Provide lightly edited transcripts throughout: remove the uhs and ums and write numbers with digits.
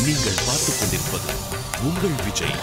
நீங்கள் பார்த்துக் கொண்டிருப்பது உங்கள் விஜய்.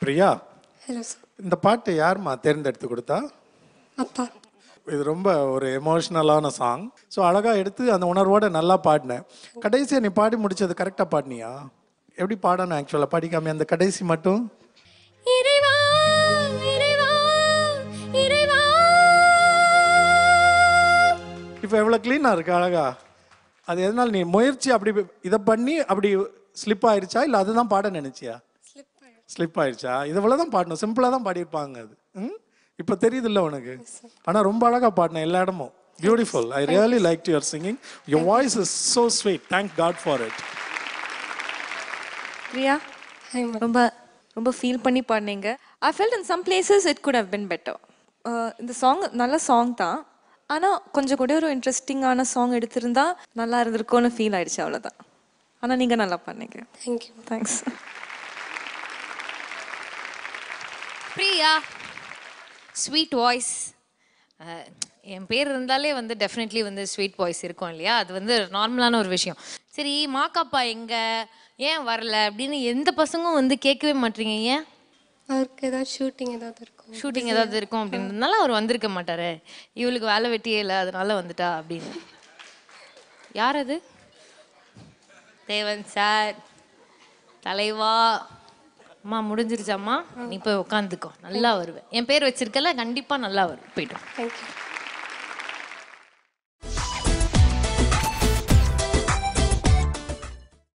Priya, hello sir. இந்த பாட்டு யாருமா தேர்ந்தெடுத்து கொடுத்தா? அப்பா. இது ரொம்ப ஒரு எமோஷ்னலான சாங். ஸோ அழகாக எடுத்து அந்த உணர்வோடு நல்லா பாடினேன். கடைசியாக நீ பாடி முடிச்சது கரெக்டாக பாடினியா? எப்படி பாடணும் ஆக்சுவலாக படிக்காம அந்த கடைசி மட்டும்? இப்போ எவ்வளோ க்ளீனாக இருக்கு அழகா. அது எதனால் நீ முயற்சி அப்படி இதை பண்ணி அப்படி ஸ்லிப் ஆயிடுச்சா இல்லை அதுதான் பாட நினைச்சியா? ஸ்லிப் ஆயிடுச்சா? இவ்வளோ தான் பாடணும், சிம்பிளாக தான் பாடியிருப்பாங்க அது. இப்போ தெரியுது இல்லை உனக்கு? ஆனால் ரொம்ப அழகாக பாடினேன் எல்லா இடமும். Beautiful. I really like your singing. Your voice is so sweet. Thank God for it. Priya, ரொம்ப ரொம்ப ஃபீல் பண்ணி பாடினீங்க. I felt in some places it could have been better. இந்த சாங் நல்ல சாங் தான், ஆனால் கொஞ்சம் கூட ஒரு இன்ட்ரெஸ்டிங்கான சாங் எடுத்திருந்தா நல்லா இருந்திருக்கும்னு ஃபீல் ஆயிடுச்சு, அவ்வளோதான். ஆனால் நீங்கள் நல்லா பண்ணீங்க. Thank you. Thanks. Priya, sweet voice. என் பேர் இருந்தாலே வந்து டெஃபினெட்லி வந்து ஸ்வீட் வாய்ஸ் இருக்கும் இல்லையா? அது வந்து நார்மலான ஒரு விஷயம். சரி, மாக்காப்பா எங்கே, ஏன் வரல அப்படின்னு எந்த பசங்களும் வந்து கேட்கவே மாட்டீங்க. ஏன்? அவருக்கு ஏதாவது ஷூட்டிங் ஏதாவது இருக்கும். ஷூட்டிங் ஏதாவது இருக்கும் அப்படின்றதுனால அவர் வந்திருக்க மாட்டாரு. இவளுக்கு வேலை வெட்டியே இல்லை அதனால வந்துட்டா அப்படின்னு. யார் அது? தேவன் சார், தலைவா. அம்மா முடிஞ்சிருச்சாம்மா, நீ போய் உட்காந்துக்கோ, நல்லா வருவேன். என் பேர் வச்சிருக்கல, கண்டிப்பா நல்லா வரும். போயிட்டோம். தேங்க்யூ.